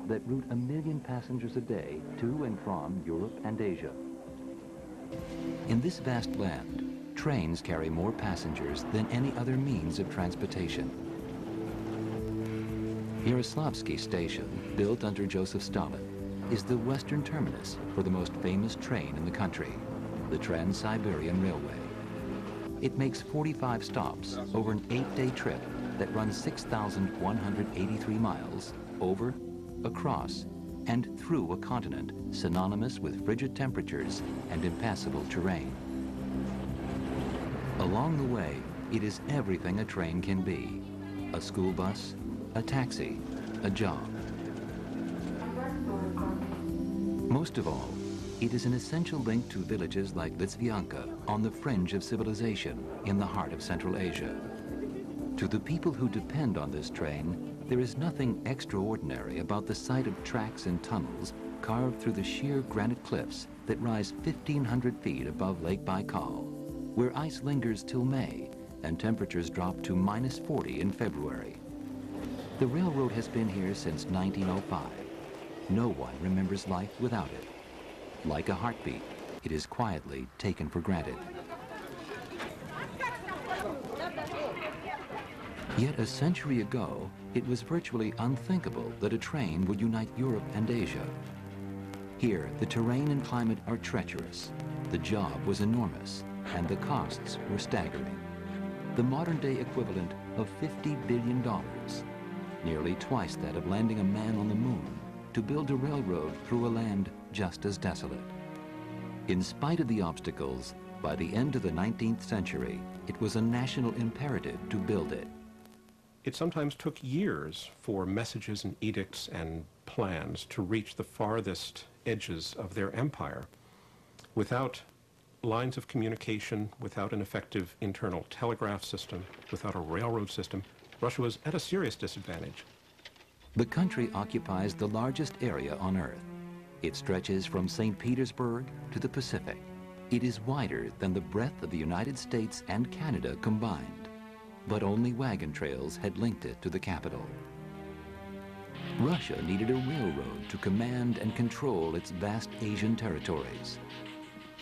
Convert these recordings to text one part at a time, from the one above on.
that route 1 million passengers a day to and from Europe and Asia. In this vast land, trains carry more passengers than any other means of transportation. Yaroslavsky Station, built under Joseph Stalin, is the western terminus for the most famous train in the country, the Trans-Siberian Railway. It makes 45 stops over an 8-day trip that runs 6,183 miles over, across, and through a continent synonymous with frigid temperatures and impassable terrain. Along the way, it is everything a train can be: a school bus, a taxi, a job. Most of all, it is an essential link to villages like Litsvyanka on the fringe of civilization in the heart of Central Asia. To the people who depend on this train, there is nothing extraordinary about the sight of tracks and tunnels carved through the sheer granite cliffs that rise 1,500 feet above Lake Baikal, where ice lingers till May and temperatures drop to -40 in February. The railroad has been here since 1905. No one remembers life without it. Like a heartbeat, it is quietly taken for granted. Yet a century ago, it was virtually unthinkable that a train would unite Europe and Asia. Here, the terrain and climate are treacherous, the job was enormous, and the costs were staggering. The modern-day equivalent of $50 billion, nearly twice that of landing a man on the moon, to build a railroad through a land just as desolate. In spite of the obstacles, by the end of the 19th century, it was a national imperative to build it. It sometimes took years for messages and edicts and plans to reach the farthest edges of their empire. Without lines of communication, without an effective internal telegraph system, without a railroad system, Russia was at a serious disadvantage. The country occupies the largest area on Earth. It stretches from St. Petersburg to the Pacific. It is wider than the breadth of the United States and Canada combined, but only wagon trails had linked it to the capital. Russia needed a railroad to command and control its vast Asian territories.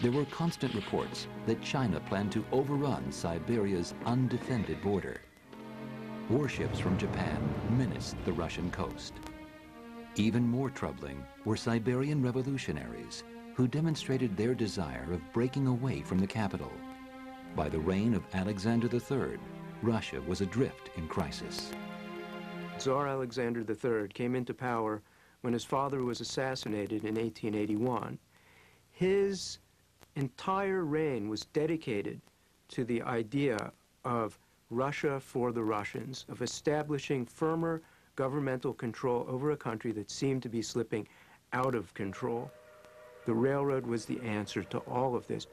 There were constant reports that China planned to overrun Siberia's undefended border. Warships from Japan menaced the Russian coast. Even more troubling were Siberian revolutionaries who demonstrated their desire of breaking away from the capital. By the reign of Alexander III, Russia was adrift in crisis. Tsar Alexander III came into power when his father was assassinated in 1881. His entire reign was dedicated to the idea of Russia for the Russians, of establishing firmer governmental control over a country that seemed to be slipping out of control. The railroad was the answer to all of this.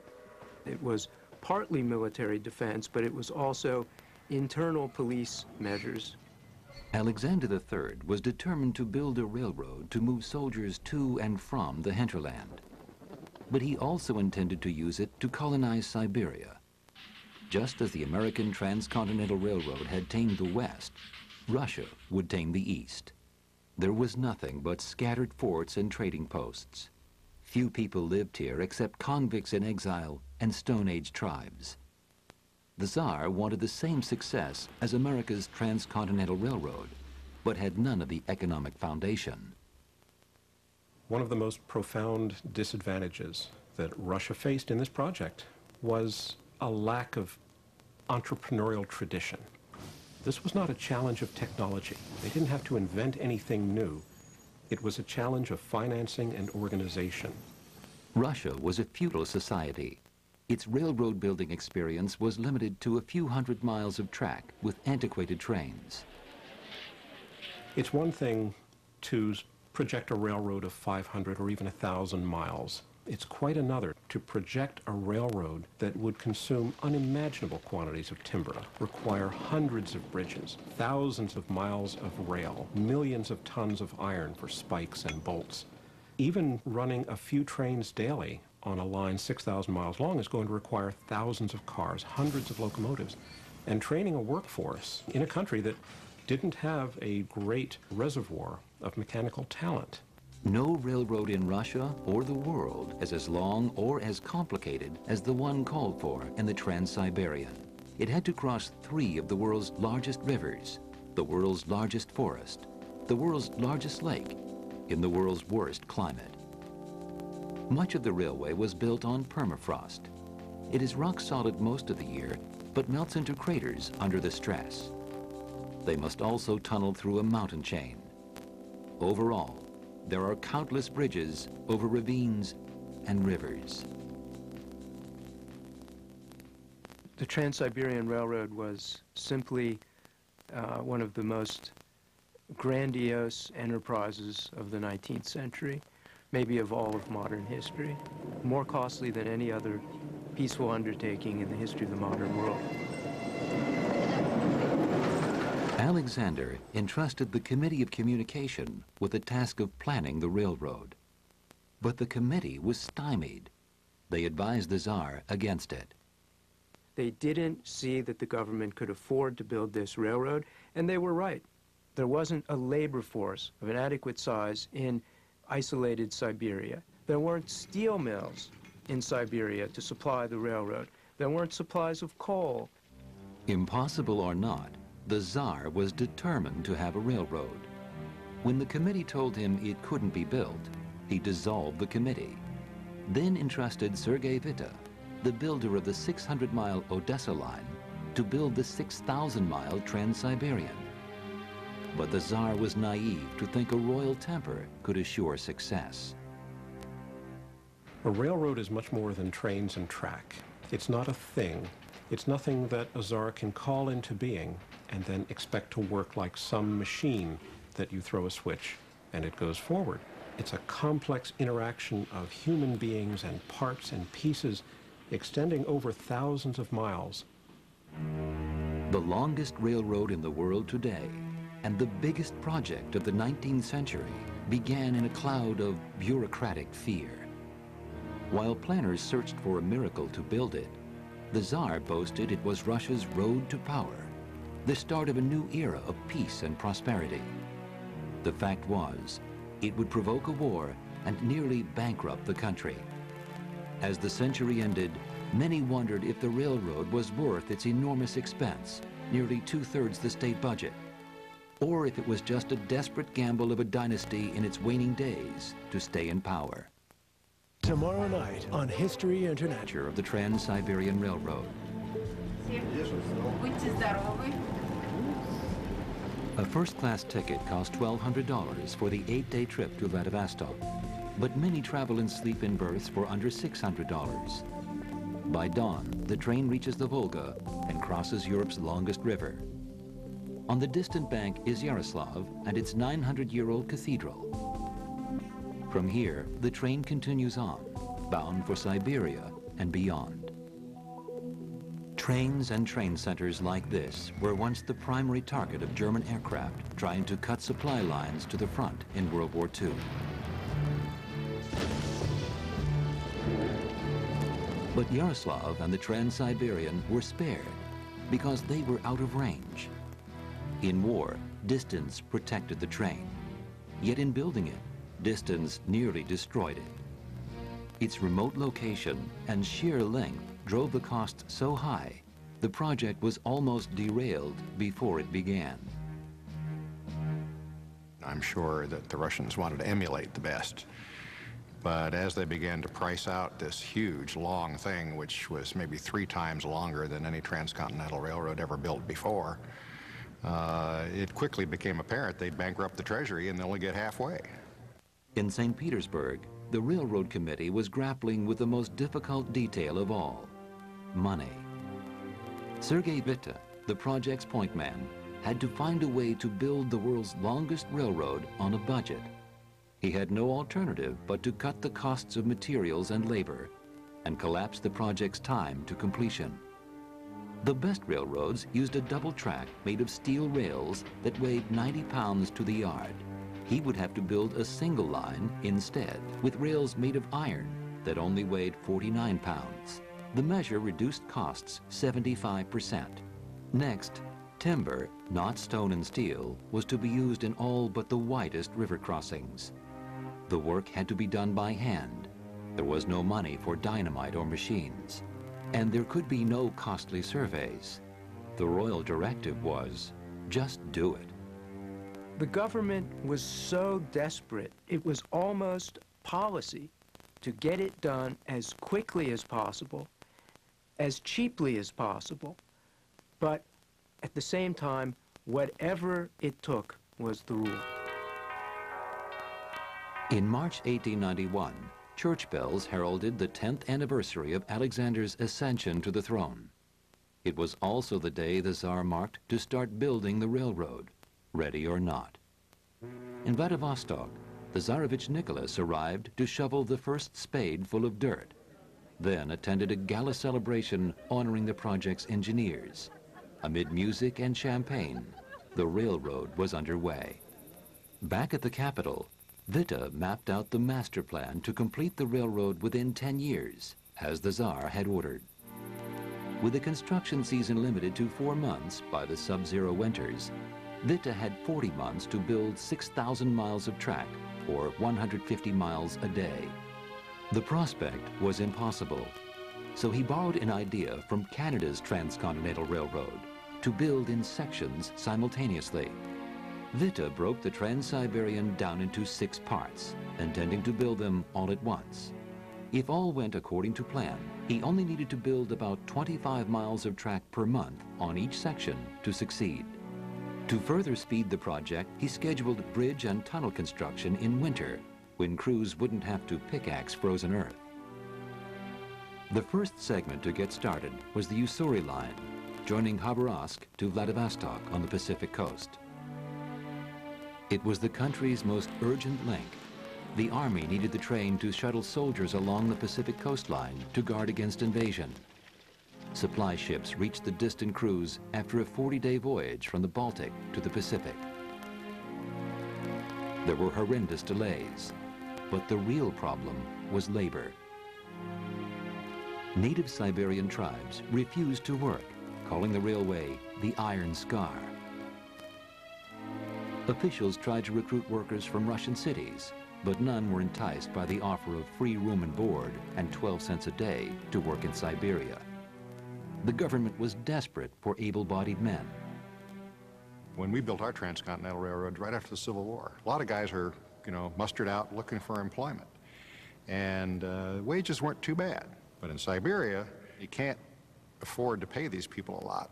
It was partly military defense, but it was also internal police measures. Alexander III was determined to build a railroad to move soldiers to and from the hinterland. But he also intended to use it to colonize Siberia. Just as the American Transcontinental Railroad had tamed the West, Russia would tame the East. There was nothing but scattered forts and trading posts. Few people lived here except convicts in exile and Stone Age tribes. The Tsar wanted the same success as America's Transcontinental Railroad, but had none of the economic foundation. One of the most profound disadvantages that Russia faced in this project was a lack of entrepreneurial tradition. This was not a challenge of technology. They didn't have to invent anything new. It was a challenge of financing and organization. Russia was a feudal society. Its railroad building experience was limited to a few hundred miles of track with antiquated trains. It's one thing to project a railroad of 500 or even 1,000 miles. It's quite another to project a railroad that would consume unimaginable quantities of timber, require hundreds of bridges, thousands of miles of rail, millions of tons of iron for spikes and bolts. Even running a few trains daily on a line 6,000 miles long is going to require thousands of cars, hundreds of locomotives, and training a workforce in a country that didn't have a great reservoir of mechanical talent. No railroad in Russia or the world is as long or as complicated as the one called for in the Trans-Siberian. It had to cross 3 of the world's largest rivers, the world's largest forest, the world's largest lake, in the world's worst climate. Much of the railway was built on permafrost. It is rock solid most of the year, but melts into craters under the stress. They must also tunnel through a mountain chain. Overall, there are countless bridges over ravines and rivers. The Trans-Siberian Railroad was simply one of the most grandiose enterprises of the 19th century, maybe of all of modern history, more costly than any other peaceful undertaking in the history of the modern world. Alexander entrusted the Committee of Communication with the task of planning the railroad. But the committee was stymied. They advised the Tsar against it. They didn't see that the government could afford to build this railroad, and they were right. There wasn't a labor force of an adequate size in isolated Siberia. There weren't steel mills in Siberia to supply the railroad. There weren't supplies of coal. Impossible or not, the Tsar was determined to have a railroad. When the committee told him it couldn't be built, he dissolved the committee, then entrusted Sergei Witte, the builder of the 600-mile Odessa line, to build the 6,000-mile Trans-Siberian. But the Tsar was naive to think a royal temper could assure success. A railroad is much more than trains and track. It's not a thing. It's nothing that a Tsar can call into being and then expect to work like some machine that you throw a switch and it goes forward. It's a complex interaction of human beings and parts and pieces extending over thousands of miles. The longest railroad in the world today and the biggest project of the 19th century began in a cloud of bureaucratic fear. While planners searched for a miracle to build it, the Tsar boasted it was Russia's road to power, the start of a new era of peace and prosperity. The fact was, it would provoke a war and nearly bankrupt the country. As the century ended, many wondered if the railroad was worth its enormous expense, nearly 2/3 the state budget, or if it was just a desperate gamble of a dynasty in its waning days to stay in power. Tomorrow night on History International. Of the Trans-Siberian Railroad. A first-class ticket cost $1,200 for the 8-day trip to Vladivostok, but many travel and sleep in berths for under $600. By dawn, the train reaches the Volga and crosses Europe's longest river. On the distant bank is Yaroslav and its 900-year-old cathedral. From here, the train continues on, bound for Siberia and beyond. Trains and train centers like this were once the primary target of German aircraft trying to cut supply lines to the front in World War II. But Yaroslav and the Trans-Siberian were spared because they were out of range. In war, distance protected the train. Yet in building it, distance nearly destroyed it. Its remote location and sheer length drove the costs so high, the project was almost derailed before it began. I'm sure that the Russians wanted to emulate the best. But as they began to price out this huge, long thing, which was maybe 3 times longer than any transcontinental railroad ever built before, it quickly became apparent they'd bankrupt the treasury and only get halfway. In St. Petersburg, the Railroad Committee was grappling with the most difficult detail of all, money. Sergei Witte, the project's point man, had to find a way to build the world's longest railroad on a budget. He had no alternative but to cut the costs of materials and labor and collapse the project's time to completion. The best railroads used a double track made of steel rails that weighed 90 pounds to the yard. He would have to build a single line instead, with rails made of iron that only weighed 49 pounds. The measure reduced costs 75%. Next, Timber, not stone and steel, was to be used in all but the widest river crossings. The work had to be done by hand. There was no money for dynamite or machines, and there could be no costly surveys. The royal directive was, just do it. The government was so desperate, it was almost policy to get it done as quickly as possible, as cheaply as possible, but at the same time, whatever it took was the rule. In March 1891, church bells heralded the 10th anniversary of Alexander's ascension to the throne. It was also the day the Tsar marked to start building the railroad, ready or not. In Vladivostok, the Tsarevich Nicholas arrived to shovel the first spade full of dirt, then attended a gala celebration honoring the project's engineers. Amid music and champagne, the railroad was underway. Back at the capital, Witte mapped out the master plan to complete the railroad within 10 years, as the Tsar had ordered. With the construction season limited to 4 months by the sub-zero winters, Witte had 40 months to build 6,000 miles of track, or 150 miles a day. The prospect was impossible, so he borrowed an idea from Canada's Transcontinental Railroad to build in sections simultaneously. Witte broke the Trans-Siberian down into 6 parts, intending to build them all at once. If all went according to plan, he only needed to build about 25 miles of track per month on each section to succeed. To further speed the project, he scheduled bridge and tunnel construction in winter, when crews wouldn't have to pickaxe frozen earth. The first segment to get started was the Ussuri line, joining Khabarovsk to Vladivostok on the Pacific coast. It was the country's most urgent link. The army needed the train to shuttle soldiers along the Pacific coastline to guard against invasion. Supply ships reached the distant crews after a 40-day voyage from the Baltic to the Pacific. There were horrendous delays, but the real problem was labor. Native Siberian tribes refused to work, calling the railway the Iron Scar. Officials tried to recruit workers from Russian cities, but none were enticed by the offer of free room and board and 12 cents a day to work in Siberia. The government was desperate for able-bodied men. When we built our transcontinental railroad right after the Civil War, a lot of guys are, mustered out looking for employment. And wages weren't too bad. But in Siberia, you can't afford to pay these people a lot.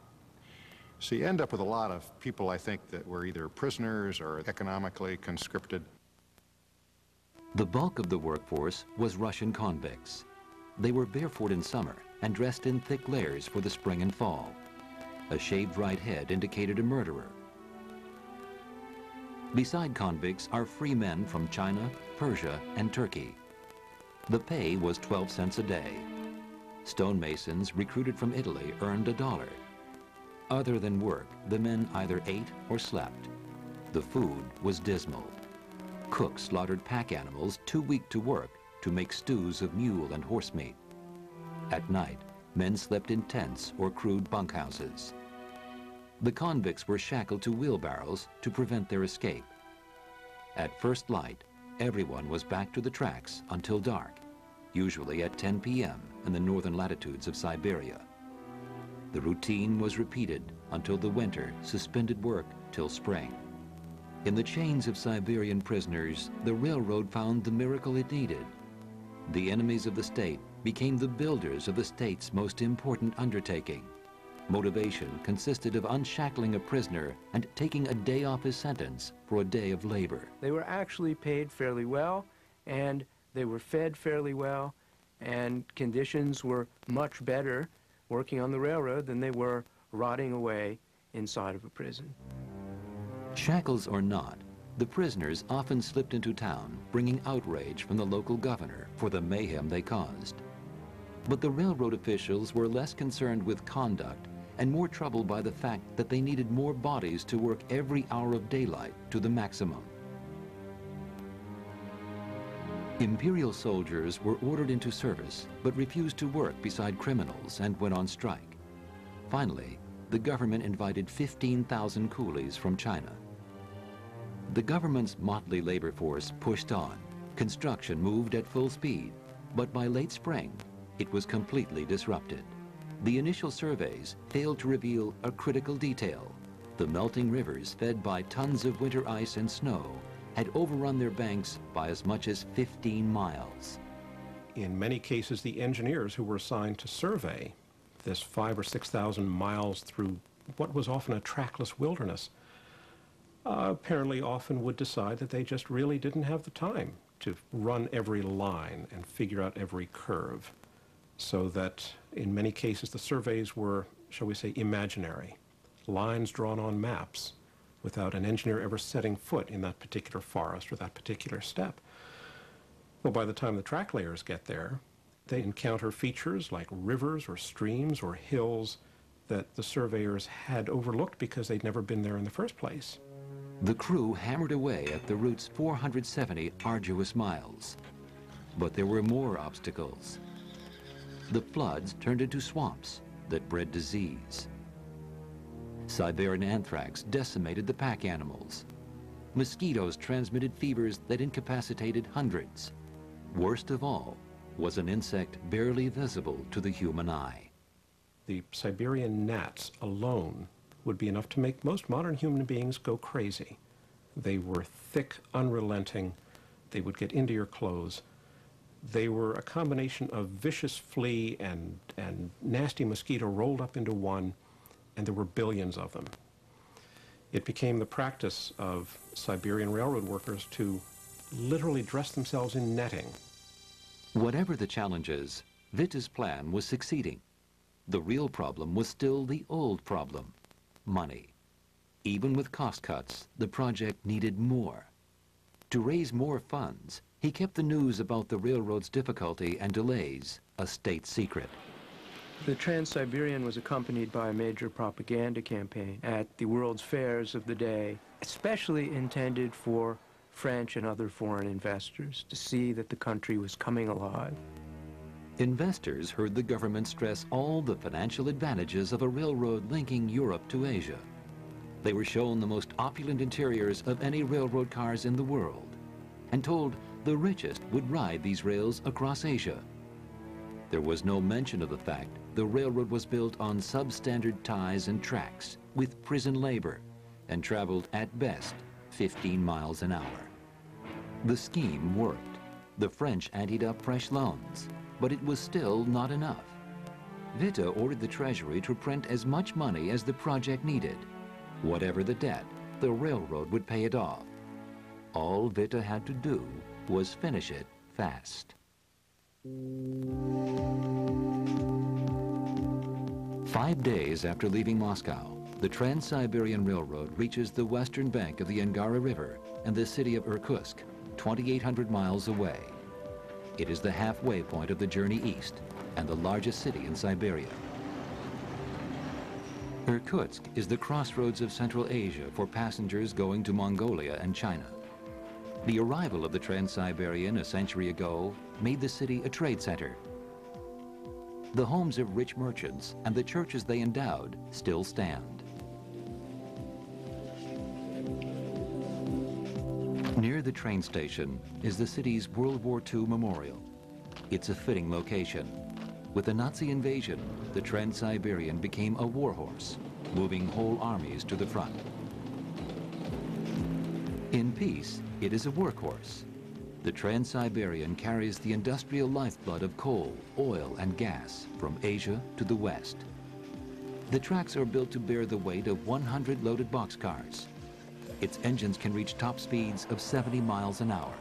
So you end up with a lot of people, I think, that were either prisoners or economically conscripted. The bulk of the workforce was Russian convicts. They were barefoot in summer and dressed in thick layers for the spring and fall. A shaved right head indicated a murderer. Beside convicts are free men from China, Persia, and Turkey. The pay was 12 cents a day. Stonemasons recruited from Italy earned $1. Other than work, the men either ate or slept. The food was dismal. Cooks slaughtered pack animals too weak to work to make stews of mule and horse meat. At night, men slept in tents or crude bunkhouses. The convicts were shackled to wheelbarrows to prevent their escape. At first light, everyone was back to the tracks until dark, usually at 10 p.m. in the northern latitudes of Siberia. The routine was repeated until the winter suspended work till spring. In the chains of Siberian prisoners, the railroad found the miracle it needed. The enemies of the state became the builders of the state's most important undertaking. Motivation consisted of unshackling a prisoner and taking a day off his sentence for a day of labor. They were actually paid fairly well, and they were fed fairly well, and conditions were much better working on the railroad than they were rotting away inside of a prison. Shackles or not, the prisoners often slipped into town, bringing outrage from the local governor for the mayhem they caused. But the railroad officials were less concerned with conduct and more troubled by the fact that they needed more bodies to work every hour of daylight to the maximum. Imperial soldiers were ordered into service, but refused to work beside criminals and went on strike. Finally, the government invited 15,000 coolies from China. The government's motley labor force pushed on. Construction moved at full speed, but by late spring, it was completely disrupted. The initial surveys failed to reveal a critical detail. The melting rivers, fed by tons of winter ice and snow, had overrun their banks by as much as 15 miles. In many cases, the engineers who were assigned to survey this 5,000 or 6,000 miles through what was often a trackless wilderness apparently often would decide that they just really didn't have the time to run every line and figure out every curve, so that in many cases the surveys were, shall we say, imaginary, lines drawn on maps without an engineer ever setting foot in that particular forest or that particular step. Well, by the time the track layers get there, they encounter features like rivers or streams or hills that the surveyors had overlooked because they'd never been there in the first place. The crew hammered away at the route's 470 arduous miles. But there were more obstacles. The floods turned into swamps that bred disease. Siberian anthrax decimated the pack animals. Mosquitoes transmitted fevers that incapacitated hundreds. Worst of all was an insect barely visible to the human eye. The Siberian gnats alone would be enough to make most modern human beings go crazy. They were thick, unrelenting. They would get into your clothes. They were a combination of vicious flea and nasty mosquito rolled up into one, and there were billions of them. It became the practice of Siberian railroad workers to literally dress themselves in netting. Whatever the challenges, Witta's plan was succeeding. The real problem was still the old problem: money. Even with cost cuts, the project needed more. To raise more funds, he kept the news about the railroad's difficulty and delays a state secret. The Trans-Siberian was accompanied by a major propaganda campaign at the world's fairs of the day, especially intended for French and other foreign investors to see that the country was coming alive. Investors heard the government stress all the financial advantages of a railroad linking Europe to Asia. They were shown the most opulent interiors of any railroad cars in the world, and told the richest would ride these rails across Asia. There was no mention of the fact the railroad was built on substandard ties and tracks with prison labor and traveled at best 15 miles an hour. The scheme worked. The French anteed up fresh loans, but it was still not enough. Witta ordered the Treasury to print as much money as the project needed. Whatever the debt, the railroad would pay it off. All Witta had to do was finish it fast. 5 days after leaving Moscow, the Trans-Siberian Railroad reaches the western bank of the Angara River and the city of Irkutsk, 2,800 miles away. It is the halfway point of the journey east and the largest city in Siberia. Irkutsk is the crossroads of Central Asia for passengers going to Mongolia and China. The arrival of the Trans-Siberian a century ago made the city a trade center. The homes of rich merchants and the churches they endowed still stand. Near the train station is the city's World War II memorial. It's a fitting location. With the Nazi invasion, the Trans-Siberian became a warhorse, moving whole armies to the front. In peace, it is a workhorse. The Trans-Siberian carries the industrial lifeblood of coal, oil, and gas from Asia to the West. The tracks are built to bear the weight of 100 loaded boxcars. Its engines can reach top speeds of 70 miles an hour.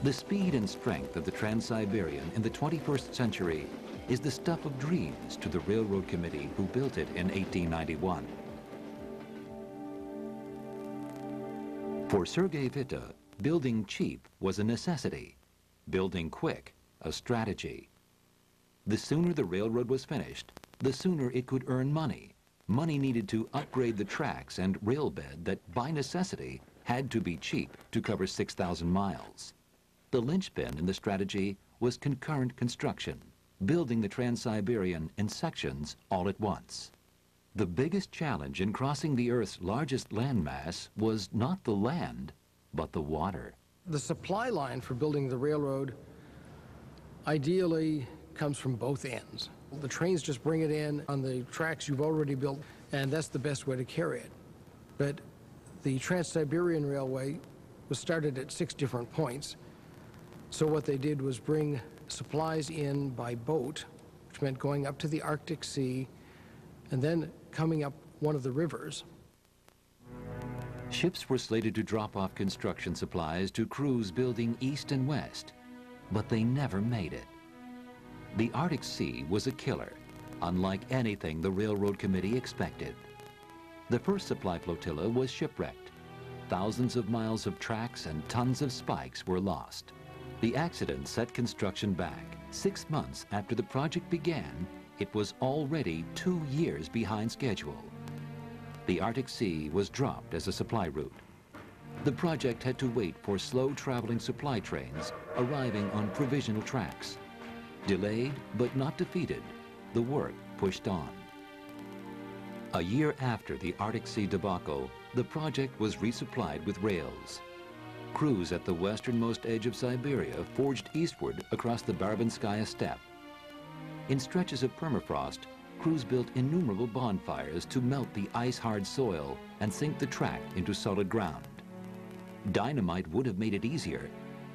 The speed and strength of the Trans-Siberian in the 21st century is the stuff of dreams to the Railroad Committee who built it in 1891. For Sergei Witta, building cheap was a necessity. Building quick, a strategy. The sooner the railroad was finished, the sooner it could earn money. Money needed to upgrade the tracks and rail bed that, by necessity, had to be cheap to cover 6,000 miles. The linchpin in the strategy was concurrent construction, building the Trans-Siberian in sections all at once. The biggest challenge in crossing the Earth's largest landmass was not the land, but the water. The supply line for building the railroad ideally comes from both ends. The trains just bring it in on the tracks you've already built, and that's the best way to carry it. But the Trans-Siberian Railway was started at 6 different points. So what they did was bring supplies in by boat, which meant going up to the Arctic Sea and then coming up one of the rivers. Ships were slated to drop off construction supplies to crews building east and west, but they never made it. The Arctic Sea was a killer, unlike anything the Railroad Committee expected. The first supply flotilla was shipwrecked. Thousands of miles of tracks and tons of spikes were lost. The accident set construction back. 6 months after the project began, it was already 2 years behind schedule. The Arctic Sea was dropped as a supply route. The project had to wait for slow-traveling supply trains arriving on provisional tracks. Delayed but not defeated, the work pushed on. A year after the Arctic Sea debacle, the project was resupplied with rails. Crews at the westernmost edge of Siberia forged eastward across the Barabanskaya steppe. In stretches of permafrost, crews built innumerable bonfires to melt the ice-hard soil and sink the track into solid ground. Dynamite would have made it easier,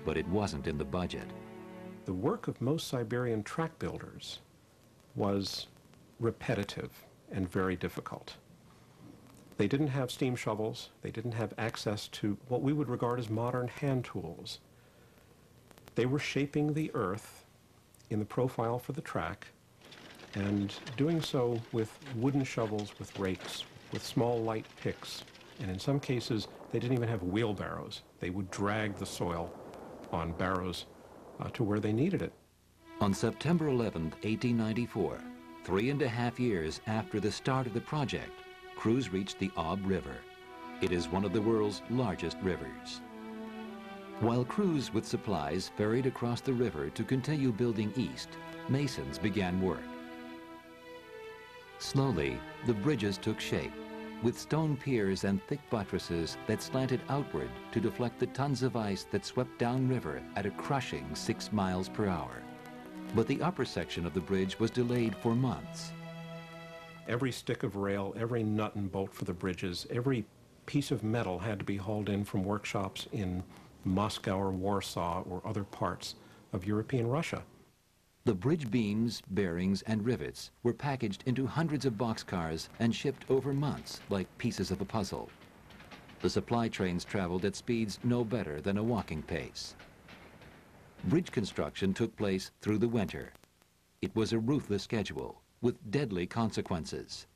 but it wasn't in the budget. The work of most Siberian track builders was repetitive and very difficult. They didn't have steam shovels. They didn't have access to what we would regard as modern hand tools. They were shaping the earth in the profile for the track and doing so with wooden shovels, with rakes, with small light picks. And in some cases, they didn't even have wheelbarrows. They would drag the soil on barrows to where they needed it. On September 11, 1894, 3.5 years after the start of the project, crews reached the Ob River. It is one of the world's largest rivers. While crews with supplies ferried across the river to continue building east, masons began work. Slowly, the bridges took shape, with stone piers and thick buttresses that slanted outward to deflect the tons of ice that swept downriver at a crushing 6 miles per hour. But the upper section of the bridge was delayed for months. Every stick of rail, every nut and bolt for the bridges, every piece of metal had to be hauled in from workshops in Moscow or Warsaw or other parts of European Russia. The bridge beams, bearings, and rivets were packaged into hundreds of boxcars and shipped over months like pieces of a puzzle. The supply trains traveled at speeds no better than a walking pace. Bridge construction took place through the winter. It was a ruthless schedule with deadly consequences.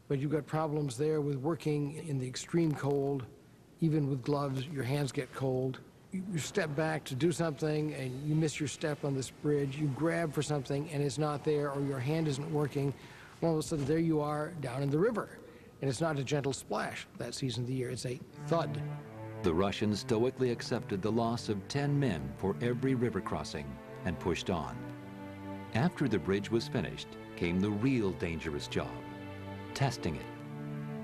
But you've got problems there with working in the extreme cold. Even with gloves, your hands get cold. You step back to do something and you miss your step on this bridge. You grab for something and it's not there, or your hand isn't working. All of a sudden, there you are down in the river. And it's not a gentle splash that season of the year, it's a thud. The Russians stoically accepted the loss of 10 men for every river crossing and pushed on. After the bridge was finished came the real dangerous job, testing it.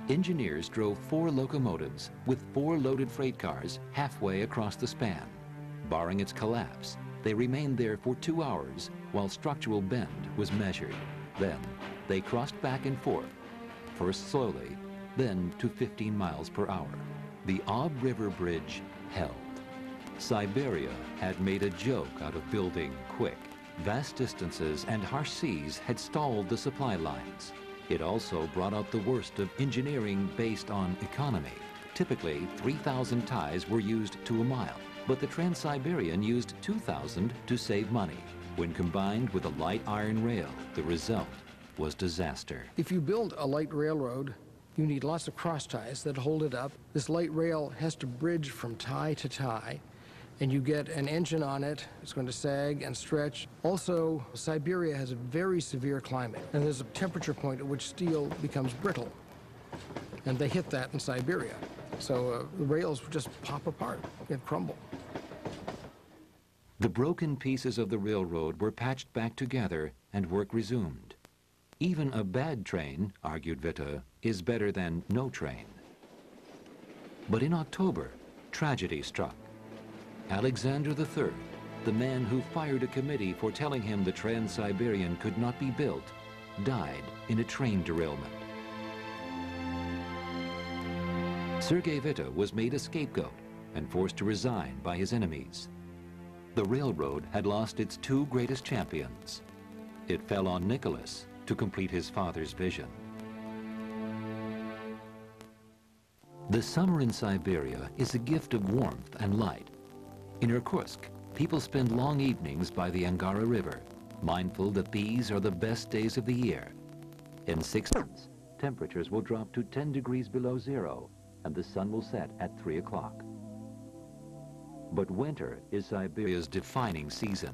Engineers drove 4 locomotives with 4 loaded freight cars halfway across the span. Barring its collapse, they remained there for 2 hours while structural bend was measured. Then they crossed back and forth, first slowly, then to 15 miles per hour. The Ob River Bridge held. Siberia had made a joke out of building quick. Vast distances and harsh seas had stalled the supply lines. It also brought out the worst of engineering based on economy. Typically, 3,000 ties were used to a mile, but the Trans-Siberian used 2,000 to save money. When combined with a light iron rail, the result was disaster. If you build a light railroad, you need lots of cross ties that hold it up. This light rail has to bridge from tie to tie, and you get an engine on it. It's going to sag and stretch. Also, Siberia has a very severe climate, and there's a temperature point at which steel becomes brittle, and they hit that in Siberia. So the rails just pop apart and crumble. The broken pieces of the railroad were patched back together and work resumed. Even a bad train, argued Witte, is better than no train. But in October, tragedy struck. Alexander III, the man who fired a committee for telling him the Trans-Siberian could not be built, died in a train derailment. Sergei Witte was made a scapegoat and forced to resign by his enemies. The railroad had lost its two greatest champions. It fell on Nicholas to complete his father's vision. The summer in Siberia is a gift of warmth and light. In Irkutsk, people spend long evenings by the Angara River, mindful that these are the best days of the year. In 6 months, temperatures will drop to 10 degrees below zero, and the sun will set at 3 o'clock. But winter is Siberia's defining season.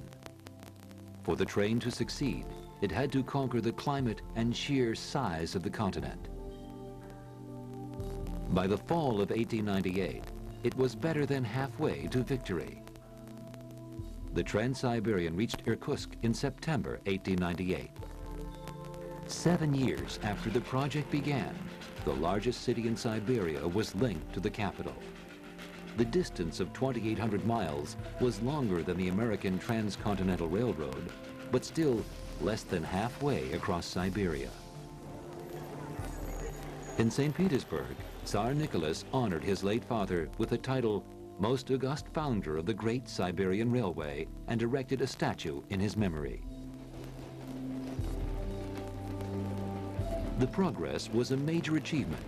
For the train to succeed, it had to conquer the climate and sheer size of the continent. By the fall of 1898, it was better than halfway to victory. The Trans-Siberian reached Irkutsk in September 1898. 7 years after the project began, the largest city in Siberia was linked to the capital. The distance of 2,800 miles was longer than the American Transcontinental Railroad, but still less than halfway across Siberia. In St. Petersburg, Tsar Nicholas honored his late father with the title Most August Founder of the Great Siberian Railway and erected a statue in his memory. The progress was a major achievement,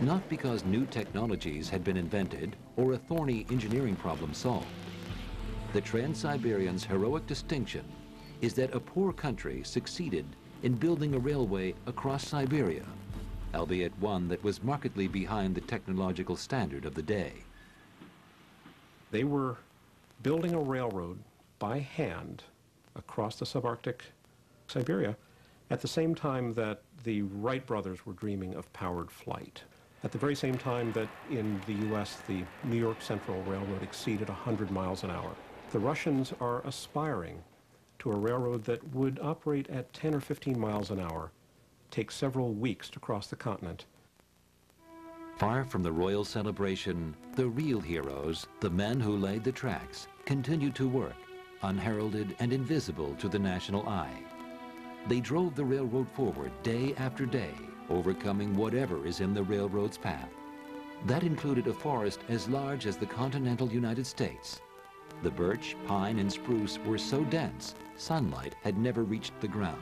not because new technologies had been invented or a thorny engineering problem solved. The Trans-Siberian's heroic distinction is that a poor country succeeded in building a railway across Siberia, albeit one that was markedly behind the technological standard of the day. They were building a railroad by hand across the subarctic Siberia at the same time that the Wright brothers were dreaming of powered flight. At the very same time that in the US, the New York Central Railroad exceeded 100 miles an hour. The Russians are aspiring to a railroad that would operate at 10 or 15 miles an hour, take several weeks to cross the continent. Far from the royal celebration, the real heroes, the men who laid the tracks, continued to work, unheralded and invisible to the national eye. They drove the railroad forward day after day, overcoming whatever is in the railroad's path. That included a forest as large as the continental United States. The birch, pine, and spruce were so dense, sunlight had never reached the ground.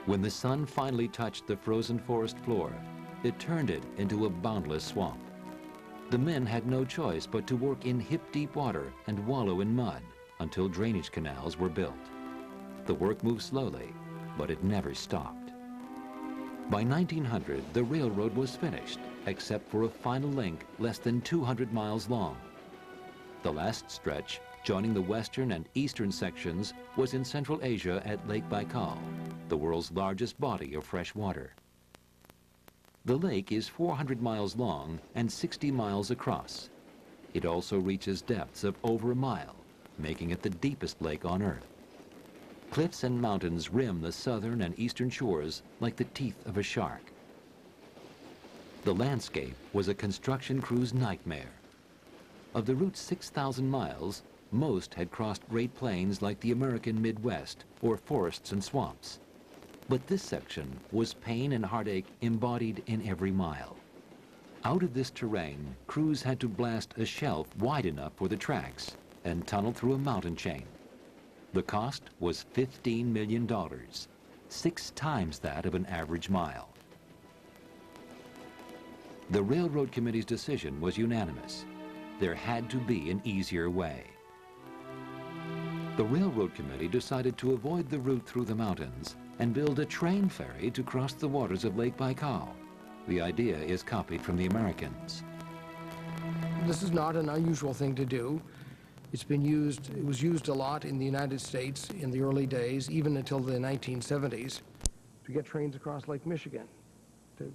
When the sun finally touched the frozen forest floor, it turned it into a boundless swamp. The men had no choice but to work in hip-deep water and wallow in mud until drainage canals were built. The work moved slowly, but it never stopped. By 1900, the railroad was finished, except for a final link less than 200 miles long. The last stretch, joining the western and eastern sections, was in Central Asia at Lake Baikal, the world's largest body of fresh water. The lake is 400 miles long and 60 miles across. It also reaches depths of over a mile, making it the deepest lake on Earth. Cliffs and mountains rim the southern and eastern shores like the teeth of a shark. The landscape was a construction crew's nightmare. Of the route's 6,000 miles, most had crossed Great Plains like the American Midwest or forests and swamps. But this section was pain and heartache embodied in every mile. Out of this terrain, crews had to blast a shelf wide enough for the tracks and tunnel through a mountain chain. The cost was $15 million, 6 times that of an average mile. The Railroad Committee's decision was unanimous. There had to be an easier way. The Railroad Committee decided to avoid the route through the mountains and build a train ferry to cross the waters of Lake Baikal. The idea is copied from the Americans. This is not an unusual thing to do. It was used a lot in the United States in the early days, even until the 1970s, to get trains across Lake Michigan to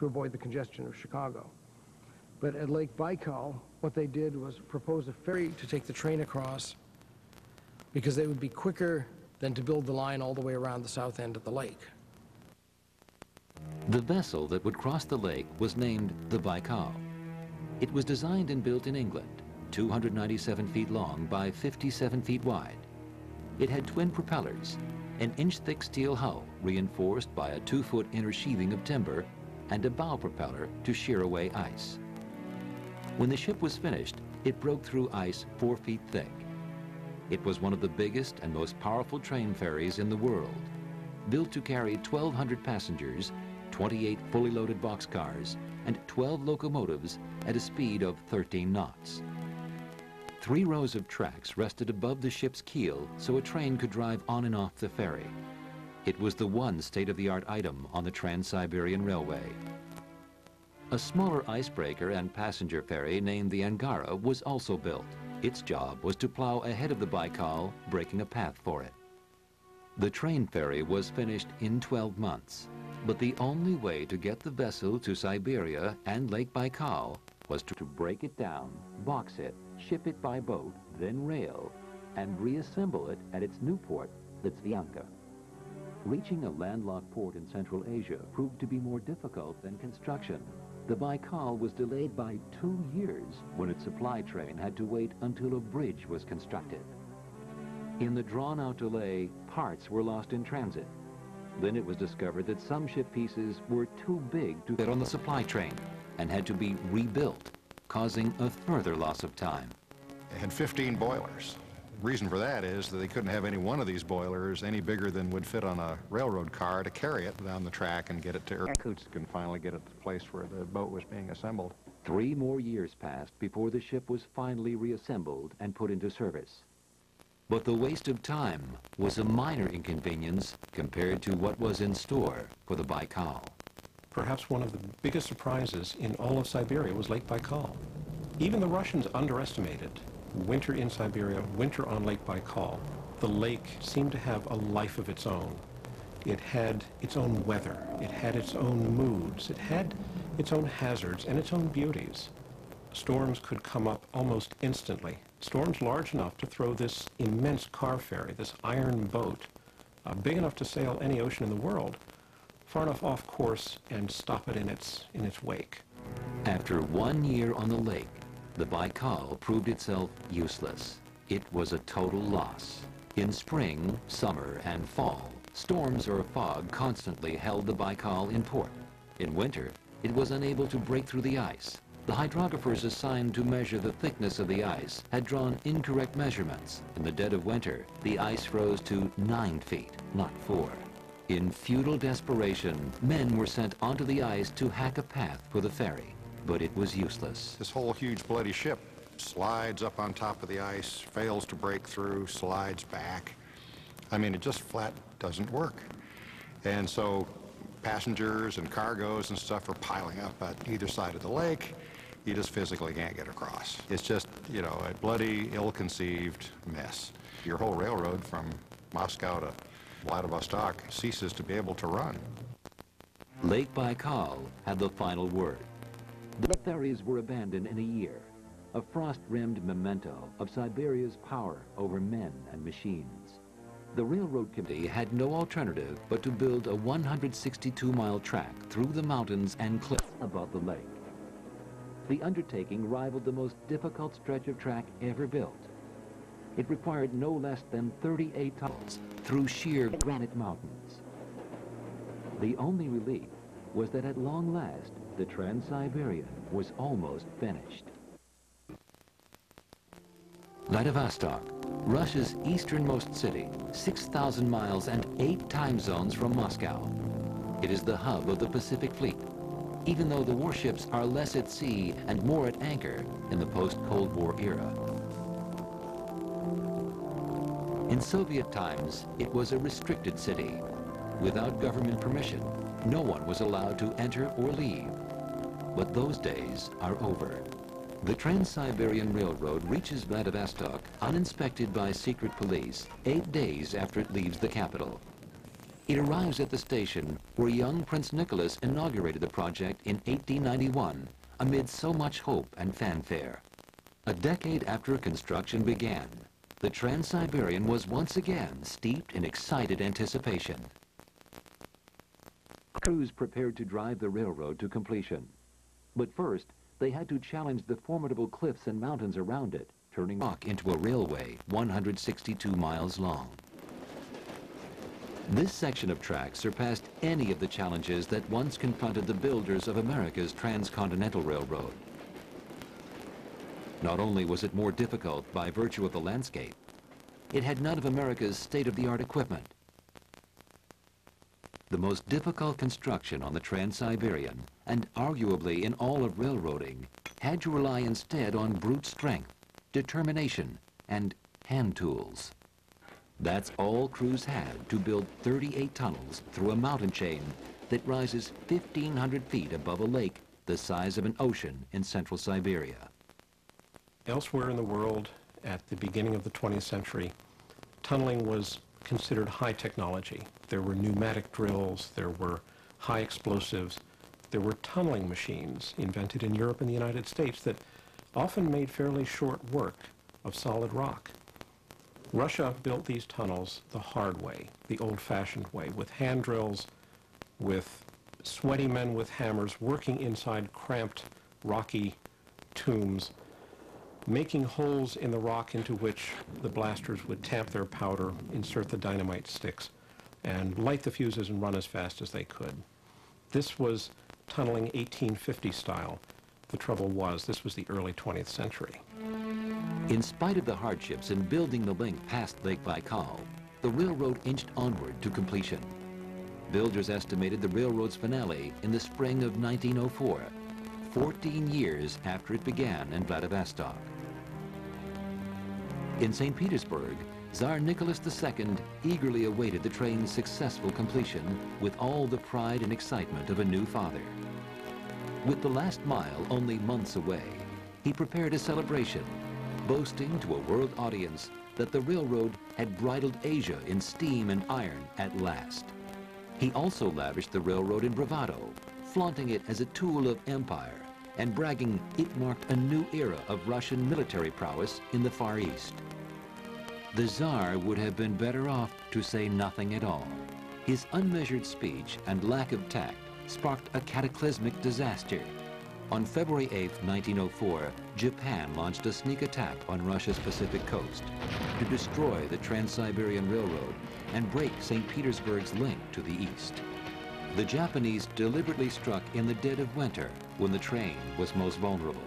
avoid the congestion of Chicago. But at Lake Baikal, what they did was propose a ferry to take the train across because they would be quicker than to build the line all the way around the south end of the lake. The vessel that would cross the lake was named the Baikal. It was designed and built in England, 297 feet long by 57 feet wide. It had twin propellers, an inch-thick steel hull reinforced by a 2-foot inner sheathing of timber, and a bow propeller to shear away ice. When the ship was finished, it broke through ice 4 feet thick. It was one of the biggest and most powerful train ferries in the world, built to carry 1,200 passengers, 28 fully loaded boxcars, and 12 locomotives at a speed of 13 knots. 3 rows of tracks rested above the ship's keel so a train could drive on and off the ferry. It was the one state-of-the-art item on the Trans-Siberian Railway. A smaller icebreaker and passenger ferry named the Angara was also built. Its job was to plow ahead of the Baikal, breaking a path for it. The train ferry was finished in 12 months, but the only way to get the vessel to Siberia and Lake Baikal was to break it down, box it, ship it by boat, then rail, and reassemble it at its new port, Litsvianka. Reaching a landlocked port in Central Asia proved to be more difficult than construction. The Baikal was delayed by 2 years when its supply train had to wait until a bridge was constructed. In the drawn-out delay, parts were lost in transit. Then it was discovered that some ship pieces were too big to fit on the supply train and had to be rebuilt, causing a further loss of time. They had 15 boilers. The reason for that is that they couldn't have any one of these boilers any bigger than would fit on a railroad car to carry it down the track and get it to Irkutsk and finally get it to the place where the boat was being assembled. 3 more years passed before the ship was finally reassembled and put into service. But the waste of time was a minor inconvenience compared to what was in store for the Baikal. Perhaps one of the biggest surprises in all of Siberia was Lake Baikal. Even the Russians underestimated winter in Siberia, winter on Lake Baikal. The lake seemed to have a life of its own. It had its own weather, it had its own moods, it had its own hazards and its own beauties. Storms could come up almost instantly. Storms large enough to throw this immense car ferry, this iron boat, big enough to sail any ocean in the world, far enough off course and stop it in its wake. After 1 year on the lake, the Baikal proved itself useless. It was a total loss. In spring, summer, and fall, storms or fog constantly held the Baikal in port. In winter, it was unable to break through the ice. The hydrographers assigned to measure the thickness of the ice had drawn incorrect measurements. In the dead of winter, the ice rose to 9 feet, not 4. In futile desperation, men were sent onto the ice to hack a path for the ferry, but it was useless. This whole huge bloody ship slides up on top of the ice, fails to break through, slides back. I mean, it just flat doesn't work. And so passengers and cargoes and stuff are piling up at either side of the lake. You just physically can't get across. It's just, you know, a bloody, ill-conceived mess. Your whole railroad from Moscow to Vladivostok ceases to be able to run. Lake Baikal had the final word. The ferries were abandoned in a year, a frost-rimmed memento of Siberia's power over men and machines. The railroad committee had no alternative but to build a 162-mile track through the mountains and cliffs above the lake. The undertaking rivaled the most difficult stretch of track ever built. It required no less than 38 tunnels through sheer granite mountains. The only relief was that at long last, the Trans-Siberian was almost finished. Vladivostok, Russia's easternmost city, 6,000 miles and 8 time zones from Moscow. It is the hub of the Pacific Fleet, even though the warships are less at sea and more at anchor in the post-Cold War era. In Soviet times, it was a restricted city. Without government permission, no one was allowed to enter or leave. But those days are over. The Trans-Siberian Railroad reaches Vladivostok uninspected by secret police 8 days after it leaves the capital. It arrives at the station where young Prince Nicholas inaugurated the project in 1891 amid so much hope and fanfare. A decade after construction began, the Trans-Siberian was once again steeped in excited anticipation. Crews prepared to drive the railroad to completion. But first, they had to challenge the formidable cliffs and mountains around it, turning rock into a railway 162 miles long. This section of track surpassed any of the challenges that once confronted the builders of America's transcontinental railroad. Not only was it more difficult by virtue of the landscape, it had none of America's state-of-the-art equipment. The most difficult construction on the Trans-Siberian, and arguably in all of railroading, had to rely instead on brute strength, determination, and hand tools. That's all crews had to build 38 tunnels through a mountain chain that rises 1,500 feet above a lake the size of an ocean in central Siberia. Elsewhere in the world, at the beginning of the 20th century, tunneling was considered high technology. There were pneumatic drills, there were high explosives, there were tunneling machines invented in Europe and the United States that often made fairly short work of solid rock. Russia built these tunnels the hard way, the old-fashioned way, with hand drills, with sweaty men with hammers working inside cramped, rocky tombs, making holes in the rock into which the blasters would tap their powder, insert the dynamite sticks, and light the fuses and run as fast as they could. This was tunneling 1850 style. The trouble was, this was the early 20th century. In spite of the hardships in building the link past Lake Baikal, the railroad inched onward to completion. Builders estimated the railroad's finale in the spring of 1904, 14 years after it began in Vladivostok. In St. Petersburg, Tsar Nicholas II eagerly awaited the train's successful completion with all the pride and excitement of a new father. With the last mile only months away, he prepared a celebration, boasting to a world audience that the railroad had bridled Asia in steam and iron at last. He also lavished the railroad in bravado, flaunting it as a tool of empire and bragging it marked a new era of Russian military prowess in the Far East. The Tsar would have been better off to say nothing at all. His unmeasured speech and lack of tact sparked a cataclysmic disaster. On February 8, 1904, Japan launched a sneak attack on Russia's Pacific coast to destroy the Trans-Siberian Railroad and break St. Petersburg's link to the east. The Japanese deliberately struck in the dead of winter when the train was most vulnerable.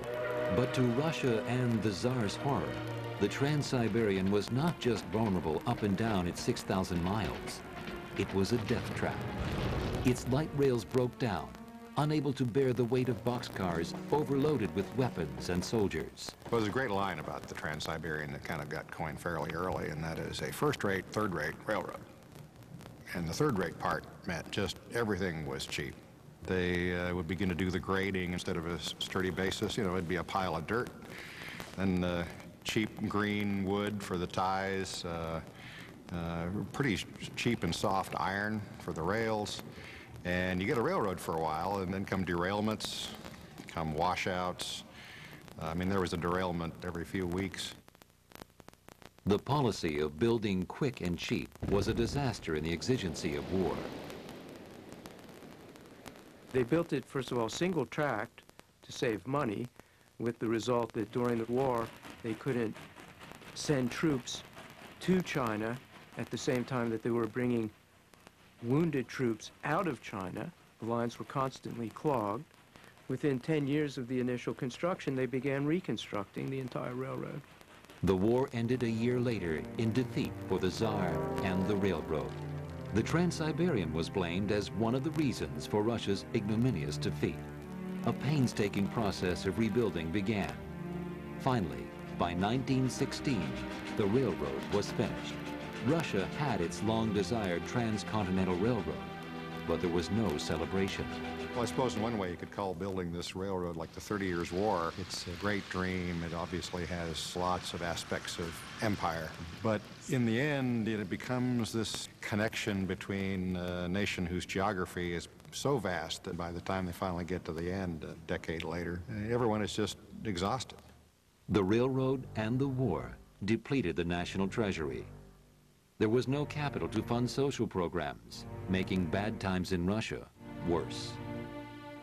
But to Russia and the Tsar's horror, the Trans-Siberian was not just vulnerable up and down its 6,000 miles. It was a death trap. Its light rails broke down, unable to bear the weight of boxcars overloaded with weapons and soldiers. Well, there's a great line about the Trans-Siberian that kind of got coined fairly early, and that is a first-rate, third-rate railroad. And the third-rate part meant just everything was cheap. They would begin to do the grading instead of a sturdy basis. You know, it'd be a pile of dirt, then cheap green wood for the ties, pretty cheap and soft iron for the rails. And you get a railroad for a while, and then come derailments, come washouts. I mean, there was a derailment every few weeks. The policy of building quick and cheap was a disaster in the exigency of war. They built it, first of all, single-tracked to save money, with the result that during the war, they couldn't send troops to China at the same time that they were bringing wounded troops out of China. The lines were constantly clogged. Within 10 years of the initial construction, they began reconstructing the entire railroad. The war ended a year later in defeat for the Tsar and the railroad. The Trans-Siberian was blamed as one of the reasons for Russia's ignominious defeat. A painstaking process of rebuilding began. Finally, by 1916, the railroad was finished. Russia had its long-desired transcontinental railroad, but there was no celebration. Well, I suppose in one way you could call building this railroad like the 30 Years' War. It's a great dream. It obviously has lots of aspects of empire. But in the end, it becomes this connection between a nation whose geography is so vast that by the time they finally get to the end, a decade later, everyone is just exhausted. The railroad and the war depleted the national treasury. There was no capital to fund social programs, making bad times in Russia worse.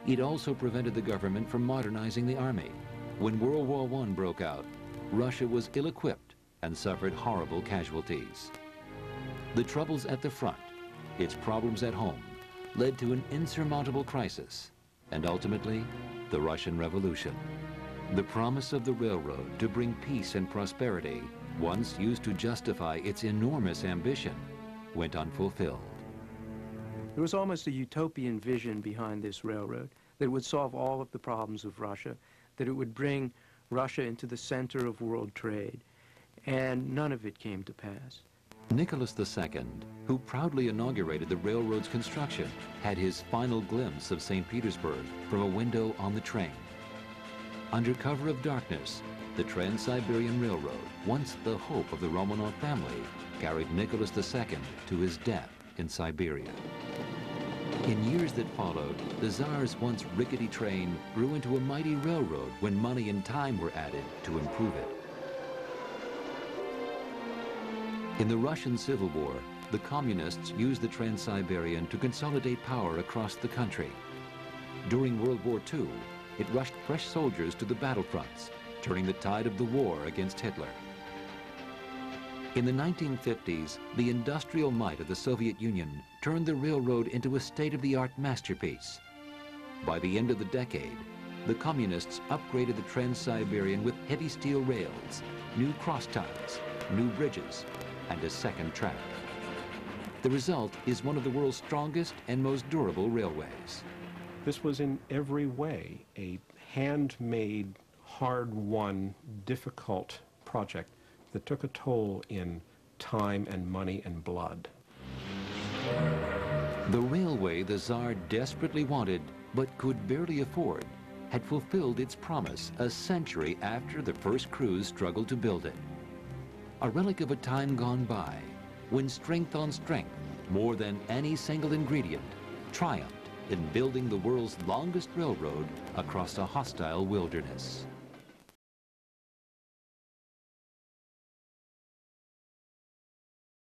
It also prevented the government from modernizing the army. When World War I broke out, Russia was ill-equipped and suffered horrible casualties. The troubles at the front, its problems at home, led to an insurmountable crisis, and ultimately, the Russian Revolution. The promise of the railroad to bring peace and prosperity, once used to justify its enormous ambition, went unfulfilled. There was almost a utopian vision behind this railroad, that it would solve all of the problems of Russia, that it would bring Russia into the center of world trade, and none of it came to pass. Nicholas II, who proudly inaugurated the railroad's construction, had his final glimpse of St. Petersburg from a window on the train. Under cover of darkness, the Trans-Siberian Railroad, once the hope of the Romanov family, carried Nicholas II to his death in Siberia. In years that followed, the Tsar's once rickety train grew into a mighty railroad when money and time were added to improve it. In the Russian Civil War, the communists used the Trans-Siberian to consolidate power across the country. During World War II, it rushed fresh soldiers to the battlefronts, turning the tide of the war against Hitler. In the 1950s, the industrial might of the Soviet Union turned the railroad into a state-of-the-art masterpiece. By the end of the decade, the communists upgraded the Trans-Siberian with heavy steel rails, new cross ties, new bridges, and a second track. The result is one of the world's strongest and most durable railways. This was in every way a handmade, hard-won, difficult project that took a toll in time and money and blood. The railway the Tsar desperately wanted but could barely afford had fulfilled its promise a century after the first crews struggled to build it. A relic of a time gone by, when strength on strength, more than any single ingredient, triumphed in building the world's longest railroad across a hostile wilderness.